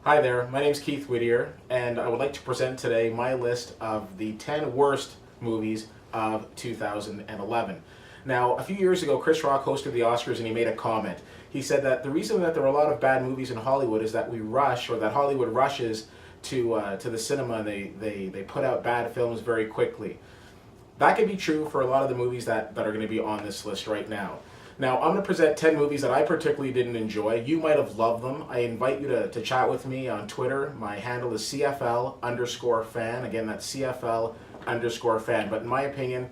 Hi there, my name is Keith Whittier, and I would like to present today my list of the 10 worst movies of 2011. Now, a few years ago, Chris Rock hosted the Oscars and he made a comment. He said that the reason that there are a lot of bad movies in Hollywood is that we rush, or that Hollywood rushes to the cinema and they put out bad films very quickly. That could be true for a lot of the movies that are going to be on this list right now. Now, I'm going to present 10 movies that I particularly didn't enjoy. You might have loved them. I invite you to chat with me on Twitter. My handle is CFL_fan. Again, that's CFL_fan. But in my opinion,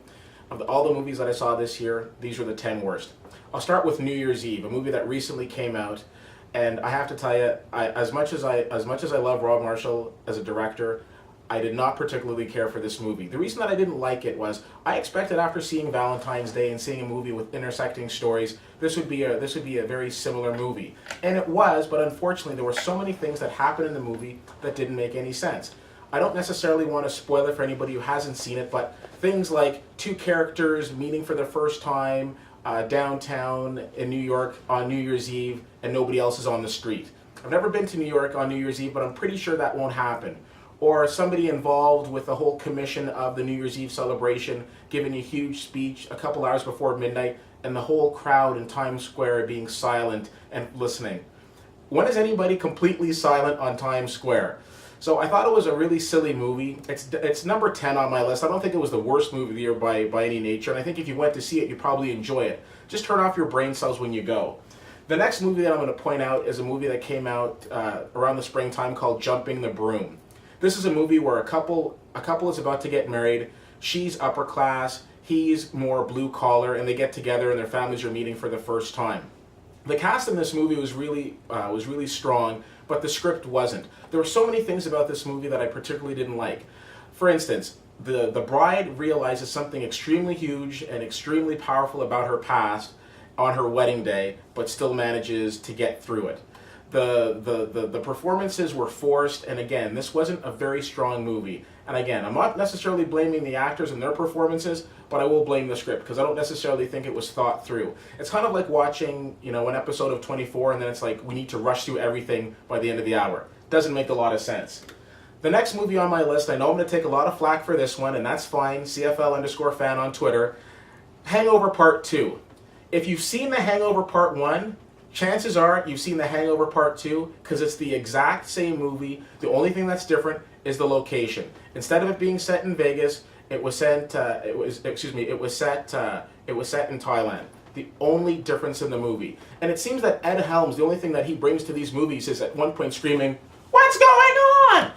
of all the movies that I saw this year, these were the 10 worst. I'll start with New Year's Eve, a movie that recently came out. And I have to tell you, as much as I love Rob Marshall as a director, I did not particularly care for this movie. The reason that I didn't like it was I expected, after seeing Valentine's Day and seeing a movie with intersecting stories, this would be a very similar movie. And it was, but unfortunately there were so many things that happened in the movie that didn't make any sense. I don't necessarily want to spoil it for anybody who hasn't seen it, but things like two characters meeting for the first time downtown in New York on New Year's Eve and nobody else is on the street. I've never been to New York on New Year's Eve, but I'm pretty sure that won't happen. Or somebody involved with the whole commission of the New Year's Eve celebration giving a huge speech a couple hours before midnight and the whole crowd in Times Square being silent and listening. When is anybody completely silent on Times Square? So I thought it was a really silly movie. It's number 10 on my list. I don't think it was the worst movie of the year by any nature, and I think if you went to see it, you'd probably enjoy it. Just turn off your brain cells when you go. The next movie that I'm going to point out is a movie that came out around the springtime called Jumping the Broom. This is a movie where a couple is about to get married. She's upper class, he's more blue collar, and they get together and their families are meeting for the first time. The cast in this movie was really strong, but the script wasn't. There were so many things about this movie that I particularly didn't like. For instance, the bride realizes something extremely huge and extremely powerful about her past on her wedding day, but still manages to get through it. The performances were forced, and again, this wasn't a very strong movie. And again, I'm not necessarily blaming the actors and their performances, but I will blame the script because I don't necessarily think it was thought through. It's kind of like watching, an episode of 24 and then it's like we need to rush through everything by the end of the hour. Doesn't make a lot of sense. The next movie on my list, I know I'm going to take a lot of flack for this one, and that's fine, CFL_fan on Twitter. Hangover Part 2. If you've seen The Hangover Part 1, chances are you've seen The Hangover Part 2 because it's the exact same movie. The only thing that's different is the location. Instead of it being set in Vegas, it was set in Thailand. The only difference in the movie. And it seems that Ed Helms, the only thing that he brings to these movies is at one point screaming, "What's going on?"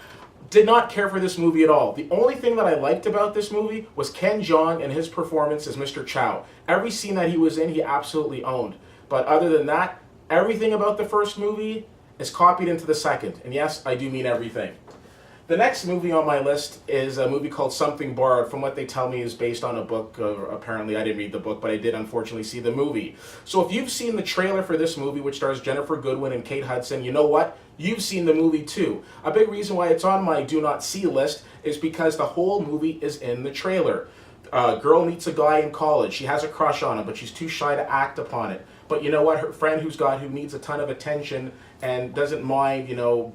Did not care for this movie at all. The only thing that I liked about this movie was Ken Jeong and his performance as Mr. Chow. Every scene that he was in, he absolutely owned. But other than that, everything about the first movie is copied into the second. And yes, I do mean everything. The next movie on my list is a movie called Something Borrowed. From what they tell me is based on a book. Apparently I didn't read the book, but I did unfortunately see the movie. So if you've seen the trailer for this movie, which stars Jennifer Goodwin and Kate Hudson, you know what? You've seen the movie too. A big reason why it's on my do not see list is because the whole movie is in the trailer. A girl meets a guy in college. She has a crush on him, but she's too shy to act upon it. But you know what? Her friend who needs a ton of attention and doesn't mind,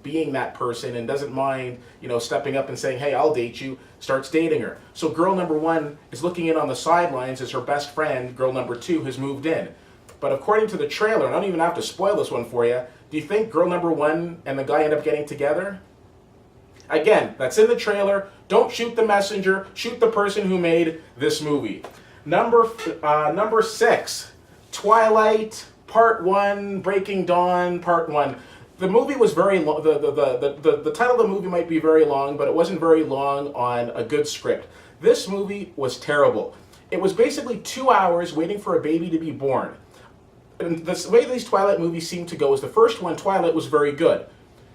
being that person and doesn't mind, stepping up and saying, "Hey, I'll date you," starts dating her. So girl number one is looking in on the sidelines as her best friend, girl number two, has moved in. But according to the trailer, and I don't even have to spoil this one for you, do you think girl number one and the guy end up getting together? Again, that's in the trailer. Don't shoot the messenger. Shoot the person who made this movie. Number 6, Twilight Part 1, Breaking Dawn Part 1. The movie was very long. The title of the movie might be very long, but it wasn't very long on a good script. This movie was terrible. It was basically 2 hours waiting for a baby to be born. And the way these Twilight movies seem to go is the first one, Twilight, was very good.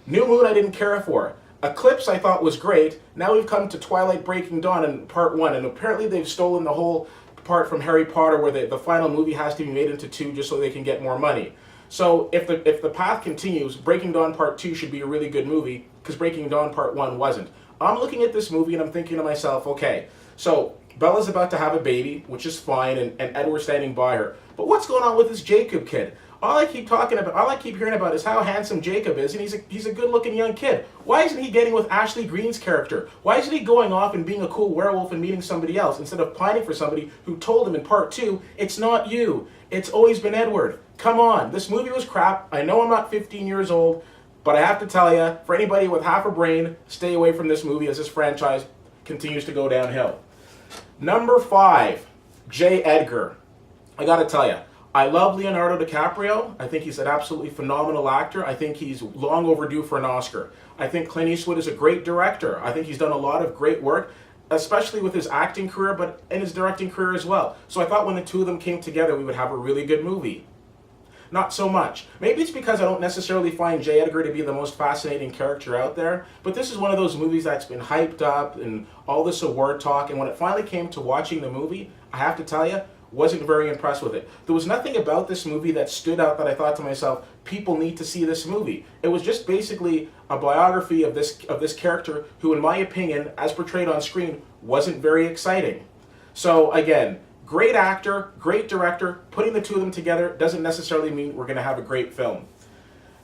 New Moon I didn't care for. Eclipse I thought was great. Now we've come to Twilight Breaking Dawn in Part 1, and apparently they've stolen the whole part from Harry Potter where the final movie has to be made into 2 just so they can get more money. So if the path continues, Breaking Dawn Part 2 should be a really good movie because Breaking Dawn Part 1 wasn't. I'm looking at this movie and I'm thinking to myself, okay, so Bella's about to have a baby, which is fine, and Edward's standing by her. But what's going on with this Jacob kid? All I keep hearing about is how handsome Jacob is, and he's a good-looking young kid. Why isn't he getting with Ashley Greene's character? Why isn't he going off and being a cool werewolf and meeting somebody else instead of pining for somebody who told him in part 2, it's not you, it's always been Edward? Come on, this movie was crap. I know I'm not 15 years old, but I have to tell you, for anybody with half a brain, stay away from this movie as this franchise continues to go downhill. Number 5, J. Edgar. I gotta tell you, I love Leonardo DiCaprio. I think he's an absolutely phenomenal actor. I think he's long overdue for an Oscar. I think Clint Eastwood is a great director. I think he's done a lot of great work, especially with his acting career, but in his directing career as well. So I thought when the two of them came together, we would have a really good movie. Not so much. Maybe it's because I don't necessarily find J. Edgar to be the most fascinating character out there, but this is one of those movies that's been hyped up and all this award talk, and when it finally came to watching the movie, I have to tell you, wasn't very impressed with it. There was nothing about this movie that stood out that I thought to myself, people need to see this movie. It was just basically a biography of this character who, in my opinion, as portrayed on screen, wasn't very exciting. So again, great actor, great director, putting the two of them together doesn't necessarily mean we're going to have a great film.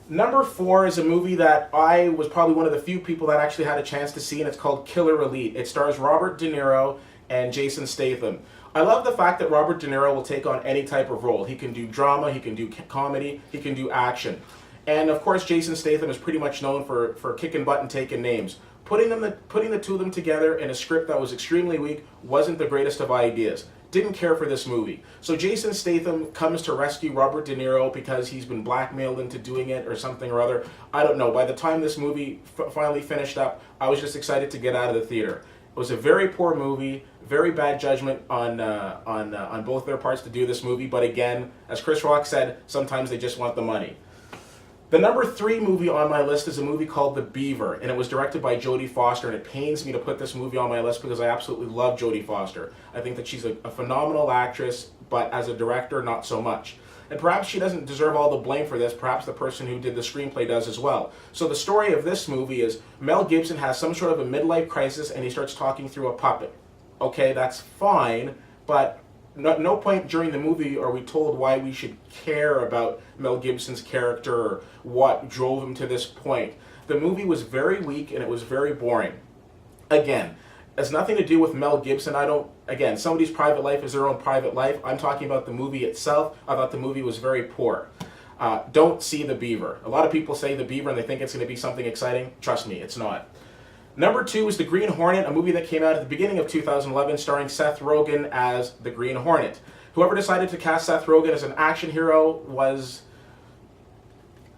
Number 4 is a movie that I was probably one of the few people that actually had a chance to see, and it's called Killer Elite. It stars Robert De Niro and Jason Statham. I love the fact that Robert De Niro will take on any type of role. He can do drama, he can do comedy, he can do action. And of course, Jason Statham is pretty much known for kicking butt and taking names. Putting the two of them together in a script that was extremely weak wasn't the greatest of ideas. Didn't care for this movie. So Jason Statham comes to rescue Robert De Niro because he's been blackmailed into doing it or something or other. I don't know. By the time this movie finally finished up, I was just excited to get out of the theater. It was a very poor movie, very bad judgment on both their parts to do this movie. But again, as Chris Rock said, sometimes they just want the money. The number 3 movie on my list is a movie called The Beaver, and it was directed by Jodie Foster, and it pains me to put this movie on my list because I absolutely love Jodie Foster. I think that she's a phenomenal actress, but as a director, not so much. And perhaps she doesn't deserve all the blame for this, perhaps the person who did the screenplay does as well. So the story of this movie is Mel Gibson has some sort of a midlife crisis and he starts talking through a puppet. Okay, that's fine, but no point during the movie are we told why we should care about Mel Gibson's character or what drove him to this point. The movie was very weak and it was very boring. Again, it has nothing to do with Mel Gibson. Again, somebody's private life is their own private life. I'm talking about the movie itself. I thought the movie was very poor. Don't see The Beaver. A lot of people say The Beaver and they think it's going to be something exciting. Trust me, it's not. Number 2 is The Green Hornet, a movie that came out at the beginning of 2011 starring Seth Rogen as the Green Hornet. Whoever decided to cast Seth Rogen as an action hero was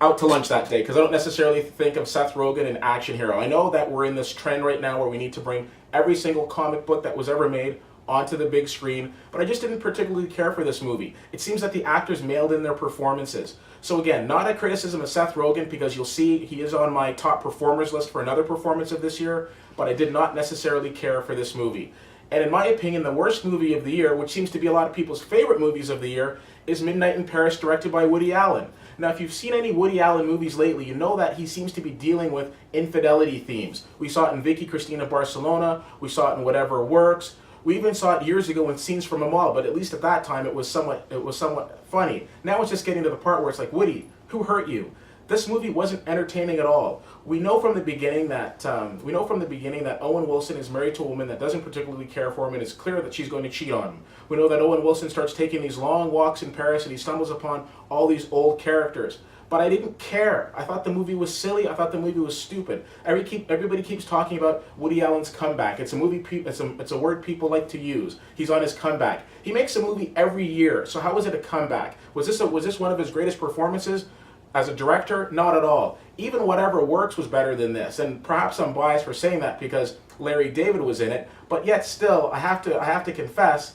out to lunch that day, because I don't necessarily think of Seth Rogen an action hero. I know that we're in this trend right now where we need to bring every single comic book that was ever made onto the big screen, but I just didn't particularly care for this movie. It seems that the actors mailed in their performances. So again, not a criticism of Seth Rogen, because you'll see he is on my top performers list for another performance of this year, but I did not necessarily care for this movie. And in my opinion, the worst movie of the year, which seems to be a lot of people's favorite movies of the year, is Midnight in Paris, directed by Woody Allen. Now, if you've seen any Woody Allen movies lately, you know that he seems to be dealing with infidelity themes. We saw it in Vicky Cristina Barcelona, we saw it in Whatever Works, we even saw it years ago in Scenes from a Mall, but at least at that time it was somewhat funny. Now it's just getting to the part where it's like, Woody, who hurt you? This movie wasn't entertaining at all. We know from the beginning that Owen Wilson is married to a woman that doesn't particularly care for him, and it's clear that she's going to cheat on him. We know that Owen Wilson starts taking these long walks in Paris, and he stumbles upon all these old characters. But I didn't care. I thought the movie was silly. I thought the movie was stupid. Everybody keeps talking about Woody Allen's comeback. It's a movie. It's a word people like to use. He's on his comeback. He makes a movie every year. So how was it a comeback? Was this one of his greatest performances? As a director, not at all. Even Whatever Works was better than this, and perhaps I'm biased for saying that because Larry David was in it, but yet still, I have to confess,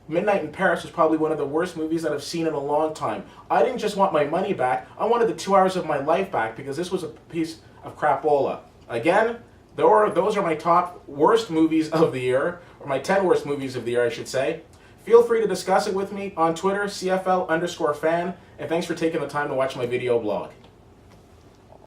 Midnight in Paris was probably one of the worst movies that I've seen in a long time. I didn't just want my money back, I wanted the 2 hours of my life back, because this was a piece of crapola. Again, those are my top worst movies of the year, or my 10 worst movies of the year, I should say. Feel free to discuss it with me on Twitter, CFL_fan, and thanks for taking the time to watch my video blog.